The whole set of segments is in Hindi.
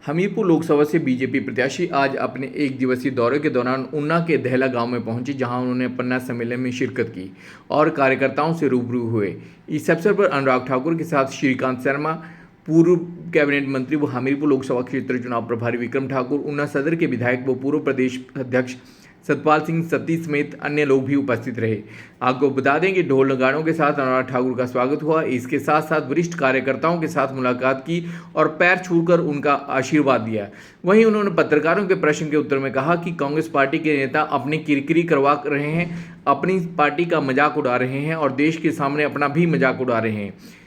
हमीरपुर लोकसभा से बीजेपी प्रत्याशी आज अपने एक दिवसीय दौरे के दौरान ऊना के दहला गांव में पहुंचे, जहां उन्होंने पन्ना सम्मेलन में शिरकत की और कार्यकर्ताओं से रूबरू हुए। इस अवसर पर अनुराग ठाकुर के साथ श्रीकांत शर्मा, पूर्व कैबिनेट मंत्री व हमीरपुर लोकसभा क्षेत्र चुनाव प्रभारी विक्रम ठाकुर, ऊना सदर के विधायक व पूर्व प्रदेश अध्यक्ष सतपाल सिंह सत्ती समेत अन्य लोग भी उपस्थित रहे। आपको बता दें कि ढोल नगाड़ों के साथ अनुराग ठाकुर का स्वागत हुआ। इसके साथ साथ वरिष्ठ कार्यकर्ताओं के साथ मुलाकात की और पैर छूकर उनका आशीर्वाद दिया। वहीं उन्होंने पत्रकारों के प्रश्न के उत्तर में कहा कि कांग्रेस पार्टी के नेता अपनी किरकिरी करवा रहे हैं, अपनी पार्टी का मजाक उड़ा रहे हैं और देश के सामने अपना भी मजाक उड़ा रहे हैं।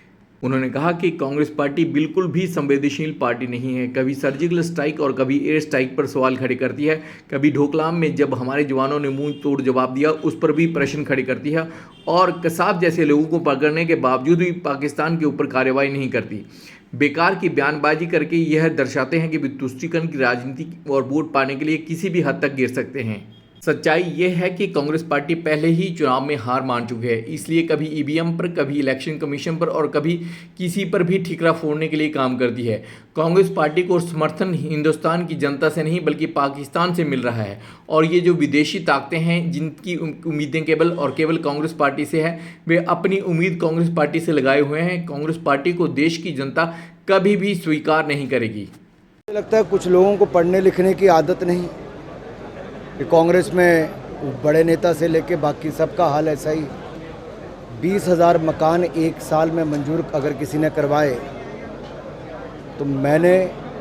उन्होंने कहा कि कांग्रेस पार्टी बिल्कुल भी संवेदनशील पार्टी नहीं है। कभी सर्जिकल स्ट्राइक और कभी एयर स्ट्राइक पर सवाल खड़े करती है, कभी ढोकलाम में जब हमारे जवानों ने मुंह तोड़ जवाब दिया उस पर भी प्रश्न खड़े करती है और कसाब जैसे लोगों को पकड़ने के बावजूद भी पाकिस्तान के ऊपर कार्रवाई नहीं करती। बेकार की बयानबाजी करके यह दर्शाते हैं कि वे तुष्टीकरण की राजनीति और वोट पाने के लिए किसी भी हद तक गिर सकते हैं। सच्चाई यह है कि कांग्रेस पार्टी पहले ही चुनाव में हार मान चुकी है, इसलिए कभी ईवीएम पर, कभी इलेक्शन कमीशन पर और कभी किसी पर भी ठिकरा फोड़ने के लिए काम करती है। कांग्रेस पार्टी को समर्थन हिंदुस्तान की जनता से नहीं बल्कि पाकिस्तान से मिल रहा है और ये जो विदेशी ताकतें हैं जिनकी उम्मीदें केवल कांग्रेस पार्टी से है, वे अपनी उम्मीद कांग्रेस पार्टी से लगाए हुए हैं। कांग्रेस पार्टी को देश की जनता कभी भी स्वीकार नहीं करेगी। मुझे लगता है कुछ लोगों को पढ़ने लिखने की आदत नहीं कि कांग्रेस में बड़े नेता से लेके बाकी सबका हाल ऐसा ही। 20,000 मकान एक साल में मंजूर अगर किसी ने करवाए तो मैंने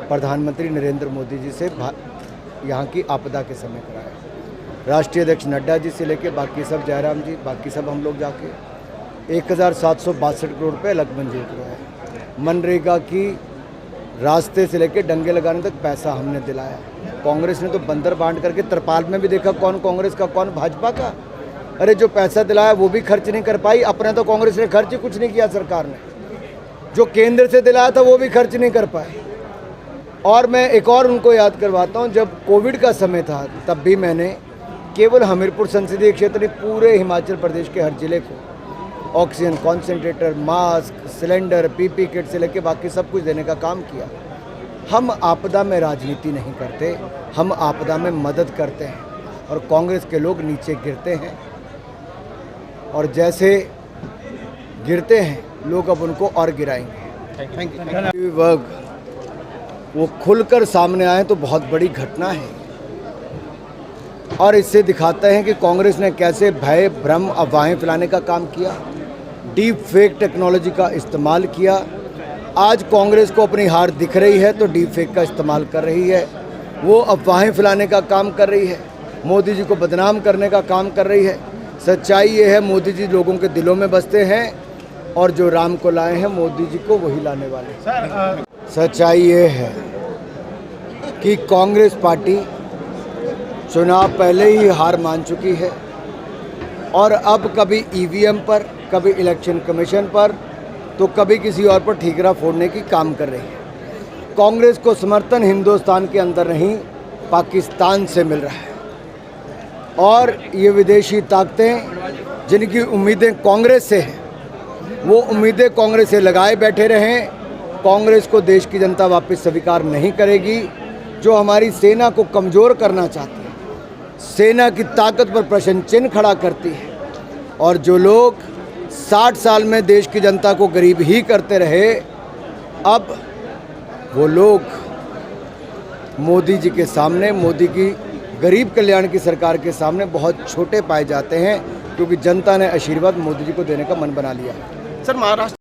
प्रधानमंत्री नरेंद्र मोदी जी से यहाँ की आपदा के समय कराया। राष्ट्रीय अध्यक्ष नड्डा जी से लेके बाकी सब, जयराम जी, बाकी सब हम लोग जाके 1,762 करोड़ रुपये अलग मंजूर करवाए। मनरेगा की रास्ते से लेके डंगे लगाने तक पैसा हमने दिलाया। कांग्रेस ने तो बंदर बांट करके तरपाल में भी देखा कौन कांग्रेस का कौन भाजपा का। अरे जो पैसा दिलाया वो भी खर्च नहीं कर पाई, अपने तो कांग्रेस ने खर्च ही कुछ नहीं किया सरकार ने। जो केंद्र से दिलाया था वो भी खर्च नहीं कर पाए। और मैं एक और उनको याद करवाता हूँ, जब कोविड का समय था तब भी मैंने केवल हमीरपुर संसदीय क्षेत्र पूरे हिमाचल प्रदेश के हर जिले को oxygen concentrator, mask, cylinder, PP kit से लेके बाकी सब कुछ देने का काम किया। हम आपदा में राजनीति नहीं करते, हम आपदा में मदद करते हैं और कांग्रेस के लोग नीचे गिरते हैं और जैसे गिरते हैं लोग अब उनको और गिराएंगे। Thank you. वो खुलकर सामने आए तो बहुत बड़ी घटना है और इससे दिखाते हैं कि कांग्रेस ने कैसे भय, भ्रम, अफवाहें फैलाने का काम किया, डीप फेक टेक्नोलॉजी का इस्तेमाल किया। आज कांग्रेस को अपनी हार दिख रही है तो डीप फेक का इस्तेमाल कर रही है, वो अफवाहें फैलाने का काम कर रही है, मोदी जी को बदनाम करने का काम कर रही है। सच्चाई ये है, मोदी जी लोगों के दिलों में बसते हैं और जो राम को लाए हैं मोदी जी को वही लाने वाले। सच्चाई ये है कि कांग्रेस पार्टी चुनाव पहले ही हार मान चुकी है और अब कभी ईवीएम पर, कभी इलेक्शन कमीशन पर तो कभी किसी और पर ठीकरा फोड़ने की काम कर रही है। कांग्रेस को समर्थन हिंदुस्तान के अंदर नहीं पाकिस्तान से मिल रहा है और ये विदेशी ताकतें जिनकी उम्मीदें कांग्रेस से हैं वो उम्मीदें कांग्रेस से लगाए बैठे रहें। कांग्रेस को देश की जनता वापस स्वीकार नहीं करेगी। जो हमारी सेना को कमज़ोर करना चाहती है, सेना की ताकत पर प्रश्न चिन्ह खड़ा करती है और जो लोग 60 साल में देश की जनता को गरीब ही करते रहे, अब वो लोग मोदी जी के सामने, मोदी की गरीब कल्याण की सरकार के सामने बहुत छोटे पाए जाते हैं क्योंकि जनता ने आशीर्वाद मोदी जी को देने का मन बना लिया है। सर, महाराष्ट्र